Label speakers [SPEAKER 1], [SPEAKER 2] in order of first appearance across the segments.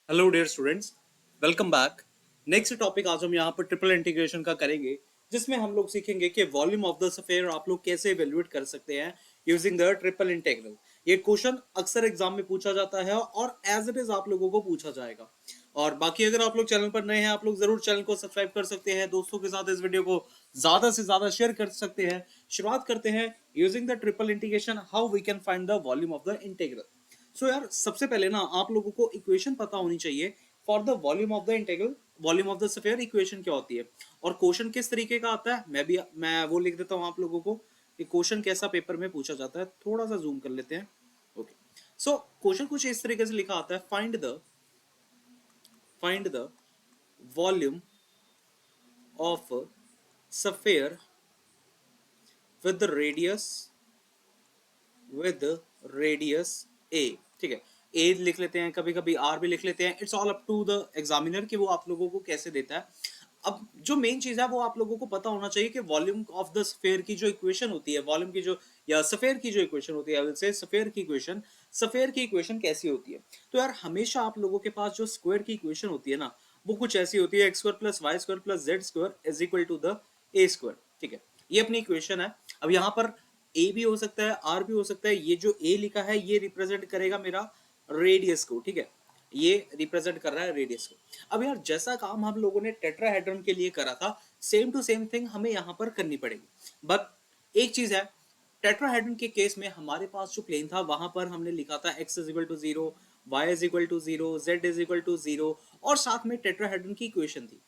[SPEAKER 1] Hello dear students, welcome back. Next topic आज हम यहाँ पर ट्रिपल इंटीग्रेशन का करेंगे, जिसमें हम लोग सीखेंगे कि वॉल्यूम ऑफ द स्फीयर आप लोग कैसे इवेल्युएट कर सकते हैं यूजिंग द ट्रिपल इंटीग्रल। ये क्वेश्चन अक्सर एग्जाम में पूछा जाता है और एज इट इज आप लोगों को पूछा जाएगा। और बाकी अगर आप लोग चैनल पर नए हैं, आप लोग जरूर चैनल को सब्सक्राइब कर सकते हैं, दोस्तों के साथ इस वीडियो को ज्यादा से ज्यादा शेयर कर सकते हैं। शुरुआत करते हैं using the triple integration, how we can find the volume of the integral. So यार, सबसे पहले ना आप लोगों को इक्वेशन पता होनी चाहिए for the volume of the integral. Volume of the sphere equation क्या होती है और क्वेश्चन किस तरीके का आता है, मैं वो लिख देता हूं आप लोगों को। क्वेश्चन कैसा पेपर में पूछा जाता है, थोड़ा सा जूम कर लेते हैं। ओके, सो क्वेश्चन कुछ इस तरीके से लिखा आता है, find the volume of sphere with radius with radius a. ठीक है, ए लिख लेते हैं, कभी कभी आर भी लिख लेते हैं। It's all up to the examiner कि वो आप लोगों को कैसे देता है। अब जो मेन चीज है वो आप लोगों को पता होना चाहिए कि वॉल्यूम ऑफ द स्फीयर की जो इक्वेशन होती है, वॉल्यूम की जो या स्फीयर की जो इक्वेशन होती है, से स्फीयर की इक्वेशन कैसी होती है। तो यार, हमेशा आप लोगों के पास जो स्क्वायर की इक्वेशन होती है ना, वो कुछ ऐसी होती है, x square plus y square plus z square is equal to the a square. ठीक है, ये अपनी इक्वेशन है। अब यहाँ पर ए भी हो सकता है, आर भी हो सकता है। ये जो ए लिखा है ये रिप्रेजेंट करेगा मेरा रेडियस को। ठीक है, ये रिप्रेजेंट कर रहा है रेडियस को। अब यार, जैसा काम हम लोगों ने टेट्राहेड्रन के लिए करा था, सेम टू सेम थिंग हमें यहां पर करनी पड़ेगी। बट एक चीज है, टेट्राहेड्रन के केस में हमारे पास जो प्लेन था वहां पर हमने लिखा था x is equal to zero, y is equal to zero, z is equal to zero, और साथ में टेट्राहेड्रन की इक्वेशन थी।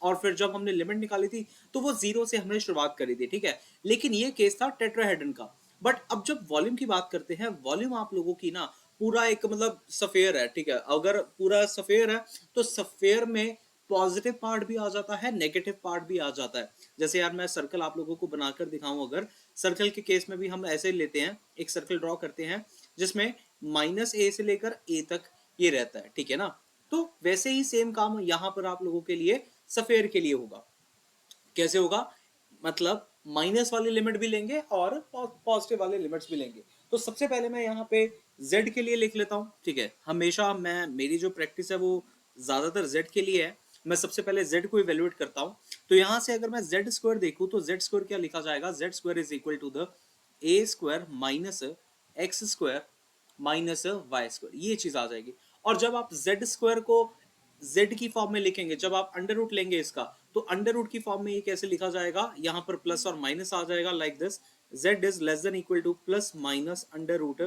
[SPEAKER 1] और फिर जब हमने लिमिट निकाली थी तो वो जीरो से हमने शुरुआत करी थी। ठीक है, लेकिन ये केस था टेट्राहेड्रन का। बट अब जब वॉल्यूम की बात करते हैं, वॉल्यूम आप लोगों की ना पूरा एक मतलब सफेयर है। ठीक है, अगर पूरा सफेयर है तो सफेयर में पॉजिटिव पार्ट भी आ जाता है, नेगेटिव पार्ट भी आ जाता है। जैसे यार, मैं सर्कल आप लोगों को बनाकर दिखाऊं, अगर सर्कल के केस में भी हम ऐसे लेते हैं, एक सर्कल ड्रॉ करते हैं जिसमें माइनस ए से लेकर ए तक ये रहता है। ठीक है ना, तो वैसे ही सेम काम यहां पर आप लोगों के लिए सफेयर के लिए होगा। कैसे होगा, मतलब माइनस वाली लिमिट भी लेंगे और पॉजिटिव वाले लिमिट्स भी लेंगे। तो सबसे पहले मैं यहाँ पे z के लिए लिख लेता हूँ। ठीक है, हमेशा मेरी जो प्रैक्टिस है वो ज्यादातर z के लिए है। मैं सबसे पहले z को इवेल्युएट करता हूँ। तो यहाँ से अगर मैं जेड स्क्वायर देखूँ तो जेड स्क्वायर क्या लिखा जाएगा, z square is equal to the a square minus x square minus y square, ये चीज आ जाएगी। और जब आप जेड स्क्वायर को z की फॉर्म में लिखेंगे, जब आप अंडर रूट लेंगे इसका, तो अंडर रूट की फॉर्म में ये कैसे लिखा जाएगा, यहाँ पर प्लस और माइनस आ जाएगा like this, z is less than equal to plus minus under root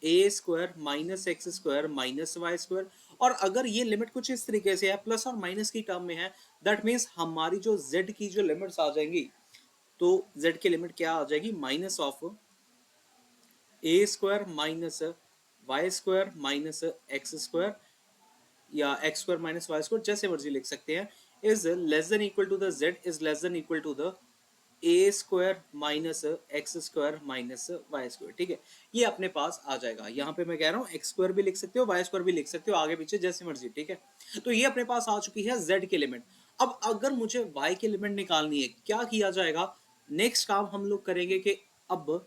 [SPEAKER 1] a square minus x square minus y square. और अगर ये लिमिट कुछ इस तरीके से है, प्लस और माइनस की टर्म में है, दैट मीन्स हमारी जो z की जो लिमिट्स आ जाएंगी, तो z की लिमिट क्या आ जाएगी, minus of a square minus y square minus x square, या x square minus y square, जैसे मर्जी लिख सकते हैं, is less than equal to the z is less than equal to the a square minus x square minus y square. ठीक है, ये अपने पास आ जाएगा। यहाँ पे मैं कह रहा हूँ एक्स स्क्वायर भी लिख सकते हो, वाई स्क्वायर भी लिख सकते हो, आगे पीछे जैसे मर्जी। ठीक है, तो ये अपने पास आ चुकी है जेड की लिमिट। अब अगर मुझे वाई की लिमिट निकालनी है, क्या किया जाएगा, नेक्स्ट काम हम लोग करेंगे कि अब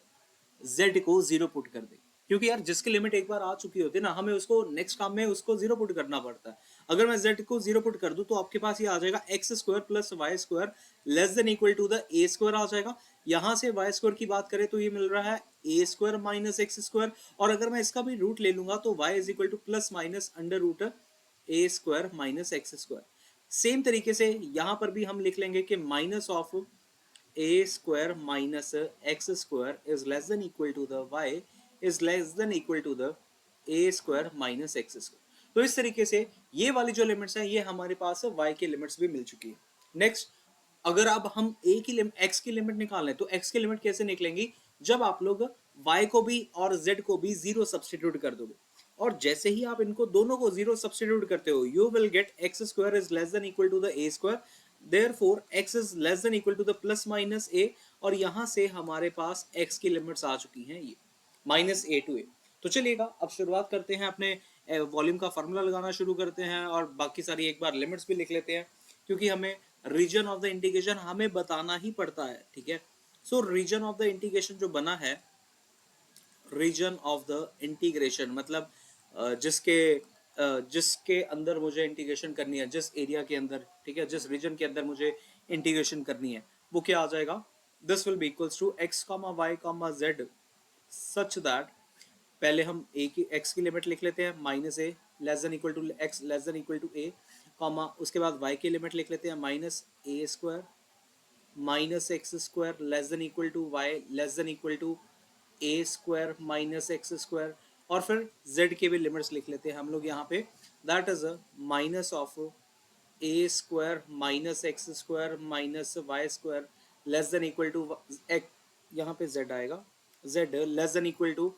[SPEAKER 1] z को जीरो पुट कर दे। क्योंकि यार, जिसकी लिमिट एक बार आ चुकी होती है ना, हमें उसको नेक्स्ट काम में उसको जीरो पुट करना पड़ता है। अगर मैं z को जीरो पुट कर दूं तो आपके पास ये आ जाएगा x square plus y square less than equal to the a square आ जाएगा। यहां से वाई स्क्वायर की बात करें तो ये मिल रहा है a square minus x square, और अगर मैं इसका भी रूट ले लूंगा तो y is equal to plus minus under root a square minus x square. Same तरीके से यहां पर भी हम लिख लेंगे कि minus of a square minus x square is less than equal to the y is less than equal to the a square minus x square। तो इस तरीके से ये वाली जो लिमिट्स हैं, ये हमारे पास y की लिमिट्स भी मिल चुकी है। नेक्स्ट, अगर अब हम a की लिमिट x की लिमिट निकालें तो x की लिमिट कैसे निकलेंगी, जब आप लोग y को भी और z को भी जीरो सब्सटीट्यूट कर दोगे। और जैसे ही आप इनको दोनों को जीरो सब्सटीट्यूट करते हो, you will get x square is less than equal to the a square, therefore x is less than equal to the plus minus a। और यहां से हमारे पास x की लिमिट्स आ चुकी हैं, ये माइनस ए टू ए। तो चलिएगा, अब शुरुआत करते हैं, अपने वॉल्यूम का फार्मूला लगाना शुरू करते हैं, और बाकी सारी एक बार लिमिट्स भी लिख लेते हैं, क्योंकि हमें रीजन ऑफ द इंटीग्रेशन हमें बताना ही पड़ता है। ठीक है, सो रीजन ऑफ द इंटीग्रेशन जो बना है, रीजन ऑफ द इंटीग्रेशन मतलब जिसके जिसके अंदर मुझे इंटीग्रेशन करनी है, जिस एरिया के अंदर, ठीक है, जिस रीजन के अंदर मुझे इंटीग्रेशन करनी है, वो क्या आ जाएगा, this will be equals to x comma y comma z such that, पहले हम ए की एक्स की लिमिट लिख लेते हैं minus a less than equal to x less than equal to a, comma उसके बाद वाई की लिमिट लिख लेते हैं minus a square minus x square less than equal to y less than equal to a square minus x square, और फिर z के भी लिमिट्स लिख लेते हैं हम लोग यहाँ पे, that is minus of a square minus x square minus y square less than equal to, यहाँ पे z आएगा, z less than equal to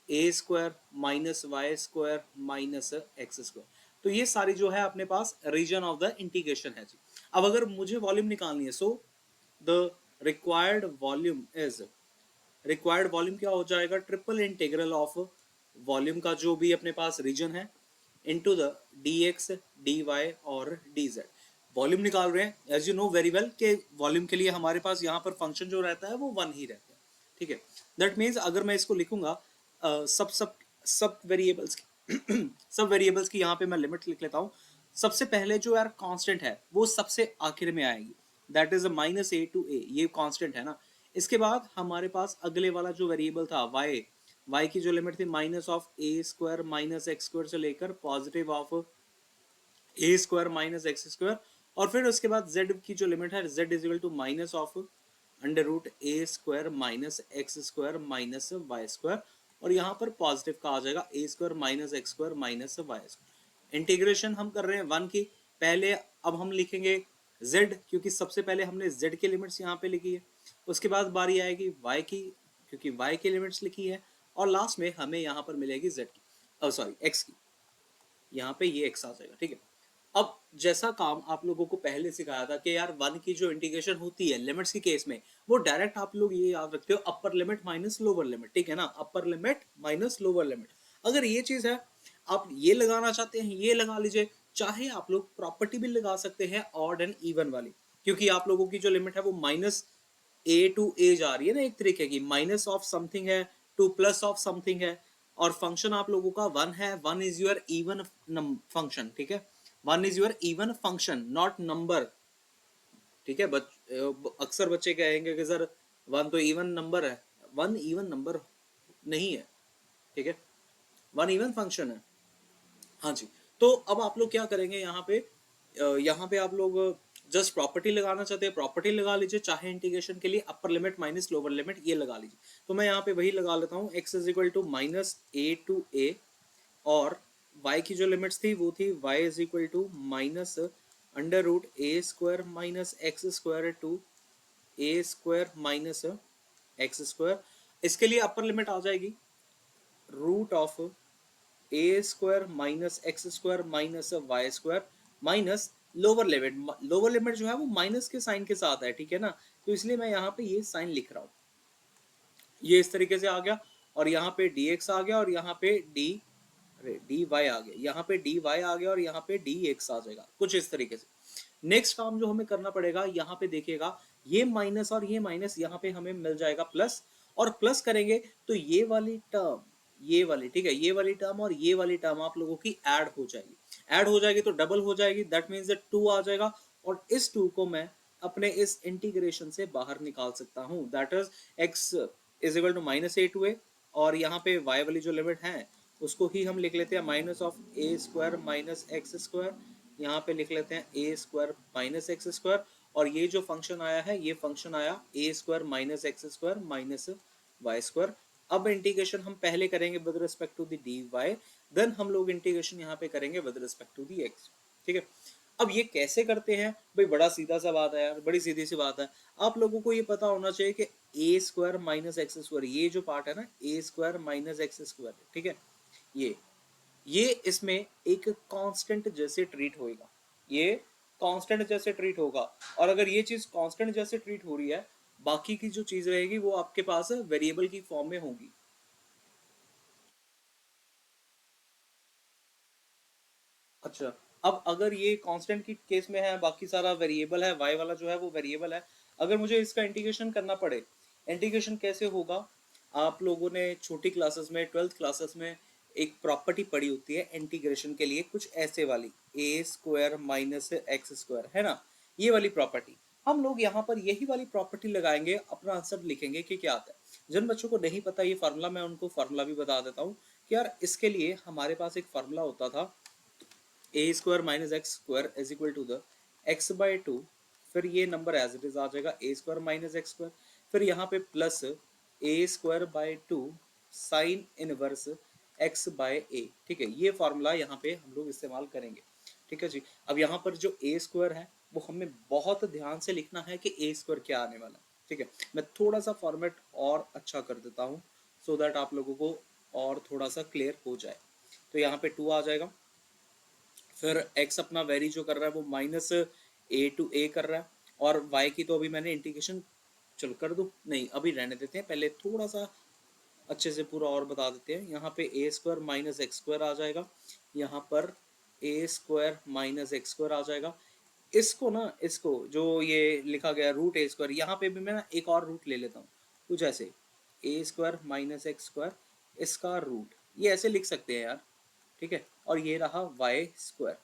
[SPEAKER 1] a square minus y square minus x square. तो ये सारी जो है अपने पास रीजन ऑफ द इंटीग्रेशन है जी। अब अगर मुझे वॉल्यूम निकालनी है, so the required volume is, required volume क्या हो जाएगा, ट्रिपल इंटीग्रल ऑफ वॉल्यूम का जो भी अपने पास रीजन है इनटू द dx dy और dz। वॉल्यूम निकाल रहे हैं, as you know very well कि वॉल्यूम के लिए हमारे पास यहाँ पर फंक्शन जो रहता है वो वन ही रहता है, ठीक है। दैट मीन्स अगर मैं इसको लिखूंगा सब सब सब वेरिएबल्स की सब वेरिएबल्स की यहाँ पे मैं लिमिट लिख लेता हूँ। सबसे पहले जो यार कांस्टेंट है वो सबसे आखिर में आएगी, that is minus a to a, ये कांस्टेंट है ना। इसके बाद हमारे पास अगले वाला जो वेरिएबल था y, y की जो लिमिट थी minus of a square minus x square से लेकर positive of a square minus x square, और फिर उसके बाद z की जो लिमिट है z is equal to minus of under root a square minus x square minus y square, और यहाँ पर पॉजिटिव का आ जाएगा a square minus x square minus y square. Integration हम कर रहे हैं वन की, पहले अब हम लिखेंगे z, क्योंकि सबसे पहले हमने z की लिमिट्स यहाँ पे लिखी है, उसके बाद बारी आएगी y की, क्योंकि y की लिमिट्स लिखी है, और लास्ट में हमें यहाँ पर मिलेगी z की, सॉरी x की, यहाँ पे ये x आ जाएगा, ठीक है। अब जैसा काम आप लोगों को पहले सिखाया था कि यार वन की जो इंटीग्रेशन होती है लिमिट्स के केस में, वो डायरेक्ट आप लोग ये याद रखते हो upper limit minus lower limit, ठीक है ना, upper limit minus lower limit. अगर ये चीज है, आप ये लगाना चाहते हैं ये लगा लीजिए, चाहे आप लोग प्रॉपर्टी भी लगा सकते हैं ऑड एंड इवन वाली, क्योंकि आप लोगों की जो लिमिट है वो माइनस ए टू ए जा रही है ना, एक तरीके की माइनस ऑफ समथिंग है टू प्लस ऑफ समथिंग है, और फंक्शन आप लोगों का वन है, one is your even function, ठीक है, one is your even function not number, ठीक है। अक्सर बच्चे कहेंगे कि सर वन तो इवन नंबर है, वन इवन नंबर नहीं है, ठीक है, वन इवन फंक्शन है, हाँ जी। तो अब आप लोग क्या करेंगे यहाँ पे आप लोग जस्ट प्रॉपर्टी लगाना चाहते हैं प्रॉपर्टी लगा लीजिए, चाहे इंटीग्रेशन के लिए upper limit minus lower limit ये लगा लीजिए। तो मैं यहाँ पे वही लगा लेता हूँ, x is equal to minus a to a, और y की जो लिमिट्स थी वो थी y is equal to minus under root a square minus x square to a square minus x square. इसके लिए अपर लिमिट आ जाएगी root of a square minus x square minus y square minus lower limit, lower limit जो है वो minus के sign के साथ है, ठीक है ना, तो इसलिए मैं यहाँ पे ये साइन लिख रहा हूँ, ये इस तरीके से आ गया, और यहाँ पे dx आ गया, और यहाँ पे dy आ गया, यहाँ पे dy आ गया, और यहाँ पे dx आ जाएगा, कुछ इस तरीके से। नेक्स्ट काम जो हमें करना पड़ेगा, यहाँ पे देखिएगा ये माइनस और ये माइनस यहाँ पे हमें मिल जाएगा प्लस, और प्लस करेंगे तो ये वाली टर्म, ये वाली, ठीक है, ये वाली टर्म और ये वाली टर्म आप लोगों की ऐड हो जाएगी, ऐड हो जाएगी तो डबल हो जाएगी, दैट मीन्स टू आ जाएगा, और इस टू को मैं अपने इस इंटीग्रेशन से बाहर निकाल सकता हूँ, that is x is equal to minus a to a, और यहाँ पे y वाली जो लिमिट है उसको ही हम लिख लेते हैं minus of a square minus x square, यहाँ पे लिख लेते हैं a square minus x square, और ये जो फंक्शन आया है ये फंक्शन आया a square minus x square minus y square. अब इंटीग्रेशन हम पहले करेंगे with respect to the dy, then हम लोग इंटीग्रेशन यहाँ पे करेंगे with respect to the x, ठीक है। अब ये कैसे करते हैं भाई, बड़ा सीधा सा बात है यार, बड़ी सीधी सी बात है, आप लोगों को ये पता होना चाहिए कि ए स्क्वायर माइनस एक्स स्क्वायर, ये जो पार्ट है ना ए स्क्वायर माइनस एक्स स्क्वायर, ठीक है, ये इसमें एक कांस्टेंट जैसे ट्रीट होगा, ये कांस्टेंट जैसे ट्रीट होगा, और अगर ये चीज कांस्टेंट जैसे ट्रीट हो रही है, बाकी की जो चीज रहेगी वो आपके पास वेरिएबल की फॉर्म में होगी। अच्छा, अब अगर ये कांस्टेंट की केस में है, बाकी सारा वेरिएबल है, y वाला जो है वो वेरिएबल है, अगर मुझे इसका इंटीग्रेशन करना पड़े, इंटीग्रेशन कैसे होगा, आप लोगों ने छोटी क्लासेस में 12th क्लासेस में एक प्रॉपर्टी पड़ी होती है इंटीग्रेशन के लिए, कुछ ऐसे वाली, ए स्क्वायर माइनस एक्स स्क्वायर, है ना, ये वाली प्रॉपर्टी। हम लोग यहाँ पर यही वाली प्रॉपर्टी लगाएंगे, अपना आंसर लिखेंगे कि क्या आता है। जिन बच्चों को नहीं पता ये फार्मूला, मैं उनको फार्मूला भी बता देता हूँ कि यार इसके लिए हमारे पास एक फार्मूला होता था, a square minus x square is equal to the x by two, फिर ये नंबर एज इट इज आ जाएगा a square minus x square, फिर यहाँ पे plus a square by two sine inverse x by a. ठीक है, ये फॉर्मूला यहाँ पे हम लोग इस्तेमाल करेंगे। ठीक है जी। अब यहाँ पर जो ए स्क्वायर है वो हमें बहुत ध्यान से लिखना है कि ए स्क्वायर क्या आने वाला है। ठीक है, मैं थोड़ा सा फॉर्मेट और अच्छा कर देता हूँ सो दैट आप लोगों को और थोड़ा सा क्लियर हो जाए। तो यहाँ पे 2 आ जाएगा, फिर x अपना वेरी जो कर रहा है वो माइनस ए टू ए कर रहा है, और y की तो अभी मैंने इंटीग्रेशन, चलो कर दूँ, नहीं अभी रहने देते हैं, पहले थोड़ा सा अच्छे से पूरा और बता देते हैं। यहाँ पे a square minus x square आ जाएगा, यहाँ पर ए स्क्वायर माइनस एक्स स्क्वायर आ जाएगा। इसको ना, इसको जो ये लिखा गया रूट ए स्क्वायर, यहाँ पे भी मैं ना एक और रूट ले लेता हूँ, कुछ ऐसे ए स्क्वायर माइनस एक्स स्क्वायर, इसका रूट, ये ऐसे लिख सकते हैं यार। ठीक है, और ये रहा वाई स्क्वायर,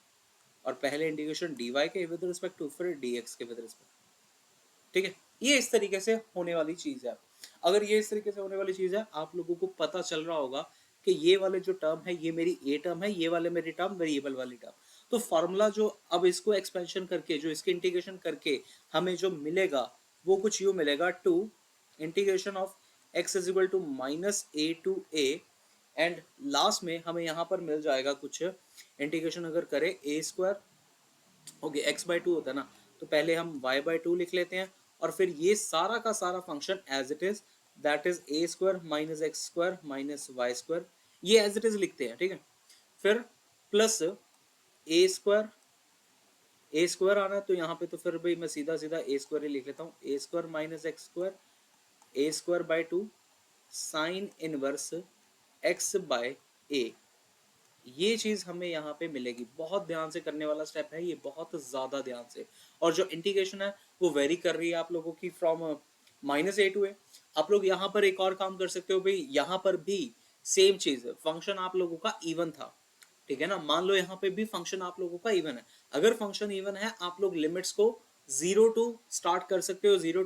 [SPEAKER 1] और पहले इंटीग्रेशन डी वाई के विद रिस्पेक्ट टू, फिर डी एक्स के विद रिस्पेक्ट। ठीक है, ये इस तरीके से होने वाली चीज है। अगर ये इस तरीके से होने वाली चीज है, आप लोगों को पता चल रहा होगा कि ये वाले जो टर्म है ये मेरी ए टर्म है, ये वाले मेरी टर्म वेरिएबल वाली टर्म। तो फॉर्मूला जो अब इसको एक्सपेंशन करके, जो इसके इंटीग्रेशन करके हमें जो मिलेगा वो कुछ यूं मिलेगा, to integration of x is equal to minus a to a, and last में हमें यहाँ पर मिल जाएगा कुछ इंटीग्रेशन अगर करें a square, okay x by two होता है ना, तो पहले हम y बाई टू लिख लेते हैं, और फिर ये सारा का सारा function as it is, that is a square minus x square minus y square, ये एज इट इज लिखते हैं। ठीक है, फिर प्लस ए स्क्वायर आना है, तो यहाँ पे तो फिर भाई मैं सीधा सीधा ए स्क्वायर ही लिख लेता हूँ, a square minus x square, a square by two sine inverse x by a, ये चीज हमें यहाँ पे मिलेगी। बहुत ध्यान से करने वाला स्टेप है ये, बहुत ज्यादा ध्यान से। और जो इंटीग्रेशन है वो वेरी कर रही है आप लोगों की फ्रॉम माइनस ए टू ए। आप लोग यहाँ पर एक और काम कर सकते हो भाई, यहाँ पर भी सेम चीज है, फंक्शन आप लोगों का इवन था। ठीक है ना, मान लो यहाँ पे भी फंक्शन आप लोगों का इवन है। अगर फंक्शन इवन है, आप लोग लिमिट्स को जीरो टू स्टार्ट कर सकते हो, zero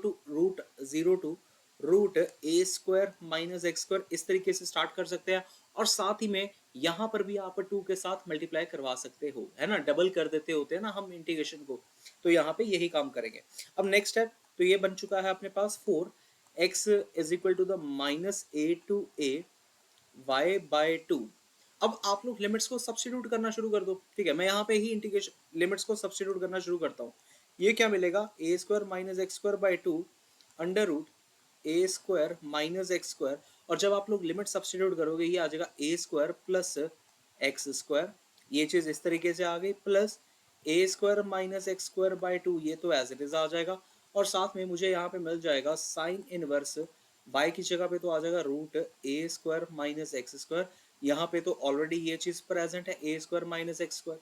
[SPEAKER 1] to root a square minus x square, इस तरीके से स्टार्ट कर सकते हैं। और साथ ही में यहाँ पर भी आप टू के साथ मल्टीप्लाई करवा सकते हो, है ना, डबल कर देते होते हैं ना हम इंटीग्रेशन को, तो यहाँ पे यही काम करेंगे। अब नेक्स्ट स्टेप, तो ये बन चुका है अपने पास 4x is equal to the minus a to a y by two. अब आप लोग लिमिट्स को सब्स्टिट्यूट करना शुरू कर दो। ठीक है, मैं यहाँ पे ही इंटीग्रेशन लिमिट्स को सब्स्टिट्यूट करना शुरू करता हूँ। ये क्या मिलेगा, a square minus x square by two under root a square minus x square, और जब आप लोग लिमिट सब्स्टिट्यूट करोगे ये आ जाएगा a square plus x square, ये चीज इस तरीके से आ गई, plus a square minus x square by to, ये तो एज इट इज आ जाएगा, और साथ में मुझे यहाँ पे मिल जाएगा साइन इनवर्स y की जगह पे तो आ जाएगा root a square minus x square, यहाँ पे तो ऑलरेडी ये चीज प्रेजेंट है a square minus x square.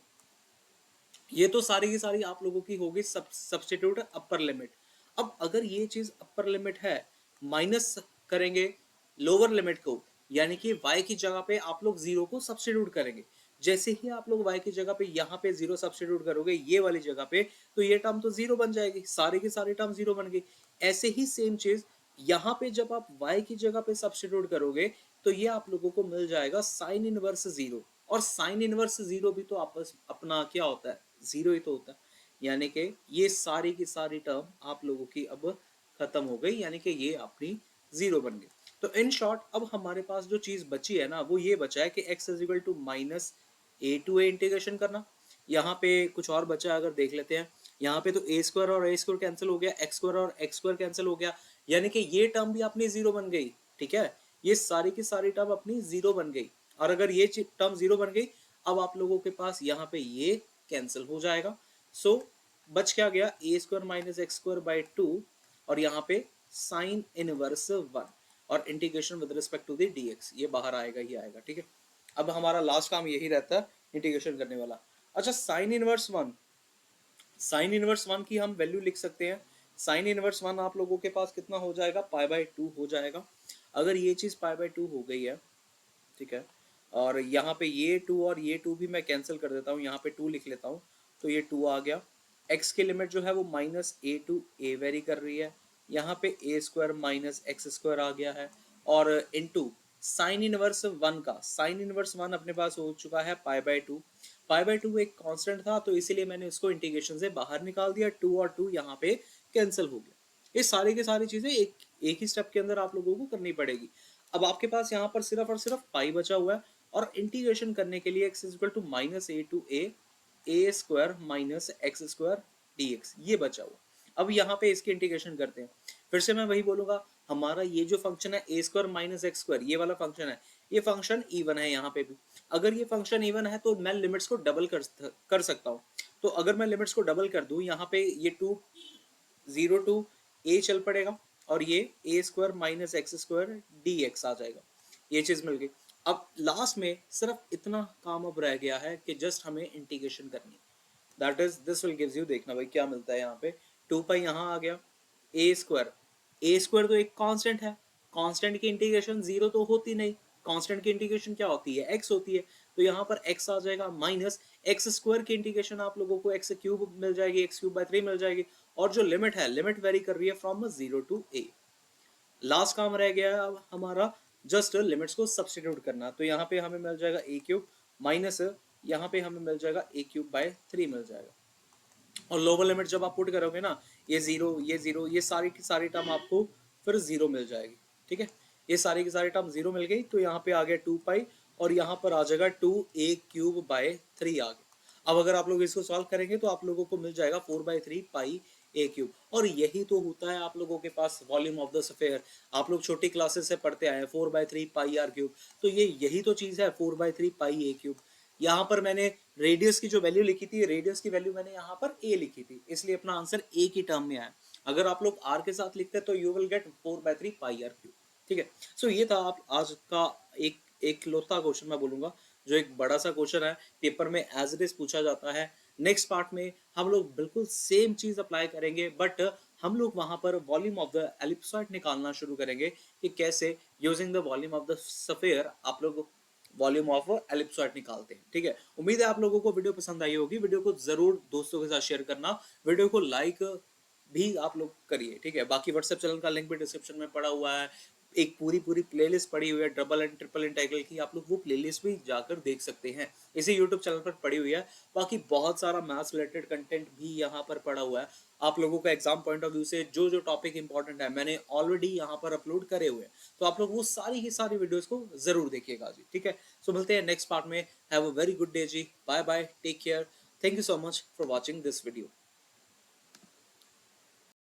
[SPEAKER 1] ये तो सारी की सारी आप लोगों की होगी सब्स्टिट्यूट अपर लिमिट। अब अगर ये चीज अपर लिमिट है, माइनस करेंगे लोअर लिमिट को, यानी कि y की जगह पे आप लोग जीरो को सब्स्टिट्यूट करेंगे। जैसे ही आप लोग y की जगह पे यहाँ पे जीरो सब्स्टिट्यूट करोगे ये वाली जगह पे, तो ये टर्म तो जीरो बन जाएगी, सारी की सारी टर्म जीरो बन गई। ऐसे ही सेम चीज यहाँ पे जब आप y की जगह पे सब्स्टिट्यूट करोगे, तो ये आप लोगों को मिल जाएगा साइन इनवर्स जीरो, और साइन इनवर्स जीरो भी तो आपस अपना क्या होता है, जीरो ही तो होता है। यानी कि ये सारी की सारी टर्म आप लोगों की अब खत्म हो गई, यानी कि ये अपनी जीरो बन गई। तो इन शॉर्ट अब हमारे पास जो चीज बची है ना, वो ये बचा है कि x is equal to minus a to a integration करना। यहाँ पे कुछ और बचा है, अगर देख लेते हैं, यहाँ पे तो ए स्क्वायर और ए स्क्वायर कैंसिल हो गया, एक्स स्क्वायर और एक्स स्क्वायर कैंसिल हो गया, यानी कि ये टर्म भी अपनी जीरो बन गई। ठीक है, ये सारी की सारी टर्म अपनी जीरो बन गई, और अगर ये टर्म जीरो बन गई, अब आप लोगों के पास यहाँ पे ये कैंसिल हो जाएगा। सो बच क्या गया, a square minus x square by two, और यहाँ पे साइन इनवर्स वन, और integration with respect to the dx, ये बाहर आएगा ही आएगा। ठीक है, अब हमारा लास्ट काम यही रहता है इंटीग्रेशन करने वाला। अच्छा, sign inverse one, sign inverse one की हम वैल्यू लिख सकते हैं। साइन इनवर्स वन आप लोगों के पास कितना हो जाएगा, पाई बाई टू हो जाएगा। अगर ये चीज पाई बाई टू हो गई है, ठीक है, और यहाँ पे ये टू और ये टू भी मैं कैंसिल कर देता हूँ, यहाँ पे टू लिख लेता हूँ, तो ये टू आ गया। एक्स की लिमिट जो है वो minus a to a vary कर रही है, यहाँ पे a square minus x square आ गया है, और इनटू साइन इनवर्स वन का, साइन इनवर्स वन अपने पास हो चुका है pi by two. Pi by two एक कांस्टेंट था तो इसीलिए मैंने इसको इंटीग्रेशन से बाहर निकाल दिया, टू और टू यहाँ पे कैंसिल हो गया। ये सारी की सारी चीजें एक ही स्टेप के अंदर आप लोगों को करनी पड़ेगी। अब आपके पास यहाँ पर सिर्फ और सिर्फ पाई बचा हुआ है, और इंटीग्रेशन करने के लिए x is equal to minus a to a square minus x square d x, ये बचा हुआ। अब यहाँ पे इसकी इंटीग्रेशन करते हैं। फिर से मैं वही बोलूंगा, हमारा ये जो फंक्शन है a square minus x square, ये वाला फंक्शन है, ये फंक्शन इवन है यहाँ पे भी। अगर ये फंक्शन इवन है तो मैं लिमिट्स को डबल कर सकता हूँ। तो अगर मैं लिमिट्स को डबल कर दूं, यहाँ पे ये टू जीरो टू ए चल पड़ेगा, और ये a square minus x square d x आ जाएगा। ये चीज मिल गई। अब लास्ट में सिर्फ इतना काम अब रह गया है कि जस्ट हमें इंटीग्रेशन करनी है। That is this will gives you, देखना भाई क्या मिलता है यहाँ पे, टू पाई यहाँ आ गया, ए स्क्वायर तो एक कांस्टेंट है, कांस्टेंट की इंटीग्रेशन जीरो तो होती नहीं, कांस्टेंट की इंटीग्रेशन क्या होती है, एक्स होती है, तो यहाँ पर एक्स आ जाएगा, माइनस एक्स स्क्वायर की इंटीग्रेशन आप लोगों को एक्स क्यूब मिल जाएगी, एक्स क्यूब बाय थ्री मिल जाएगी, और जो लिमिट है, लिमिट वेरी कर रही है from zero to a. Last काम रह गया अब हमारा, जस्ट लिमिट्स को सब्सटीट्यूट करना। तो यहाँ पे हमें मिल जाएगा ए क्यूब माइनस, यहाँ पे हमें मिल जाएगा ए क्यूब बाय थ्री मिल जाएगा। और लोअर लिमिट जब आप पुट करोगे ना, ये जीरो ये सारी की सारी टर्म आपको फिर जीरो मिल जाएगी। ठीक है, ये सारी की सारी टर्म जीरो मिल गई, तो यहाँ पे आ गया टू पाई, और यहाँ पर आ जाएगा two a cube by three आ गया। अब अगर आप लोग इसको सॉल्व करेंगे तो आप लोगों को मिल जाएगा four by three pi a cube. और यही तो होता है आप लोगों के पास वॉल्यूम ऑफ द स्फीयर, आप लोग छोटी क्लासेस से पढ़ते आए हैं, four by three pi r cube, तो ये यही तो चीज है, four by three pi a cube. यहाँ पर मैंने रेडियस की जो वैल्यू लिखी थी, रेडियस की वैल्यू मैंने यहाँ पर ए लिखी थी, इसलिए अपना आंसर ए की टर्म में आया। अगर आप लोग आर के साथ लिखते तो you will get four by three pi r cube. ठीक है, सो ये था आप आज का एक लौता क्वेश्चन मैं बोलूंगा, जो एक बड़ा सा क्वेश्चन है, पेपर में एज इट इज पूछा जाता है। नेक्स्ट पार्ट में हम लोग बिल्कुल सेम चीज अप्लाई करेंगे, बट हम लोग वहां पर वॉल्यूम ऑफ द एलिप्सॉइड निकालना शुरू करेंगे कि कैसे using the volume of the sphere आप लोग वॉल्यूम ऑफ एलिप्सॉइड निकालते हैं। ठीक है, उम्मीद है आप लोगों को वीडियो पसंद आई होगी। वीडियो को जरूर दोस्तों के साथ शेयर करना, वीडियो को लाइक भी आप लोग करिए। ठीक है, बाकी व्हाट्सएप चैनल का लिंक भी डिस्क्रिप्शन में पड़ा हुआ है, एक पूरी पूरी प्लेलिस्ट पड़ी हुई है डबल एंड ट्रिपल इंटीग्रल की, आप लोग वो प्लेलिस्ट भी जाकर देख सकते हैं, इसी यूट्यूब चैनल पर पड़ी हुई है। बाकी बहुत सारा मैथ्स रिलेटेड कंटेंट भी यहाँ पर पड़ा हुआ है, आप लोगों का एग्जाम पॉइंट ऑफ व्यू से जो जो टॉपिक इंपॉर्टेंट है मैंने ऑलरेडी यहाँ पर अपलोड करे हुए हैं, तो आप लोग वो सारी की सारी वीडियोस को जरूर देखिएगा जी। ठीक है, सो मिलते हैं नेक्स्ट पार्ट में। Have a very good day ji, bye bye, take care, thank you so much for watching this video.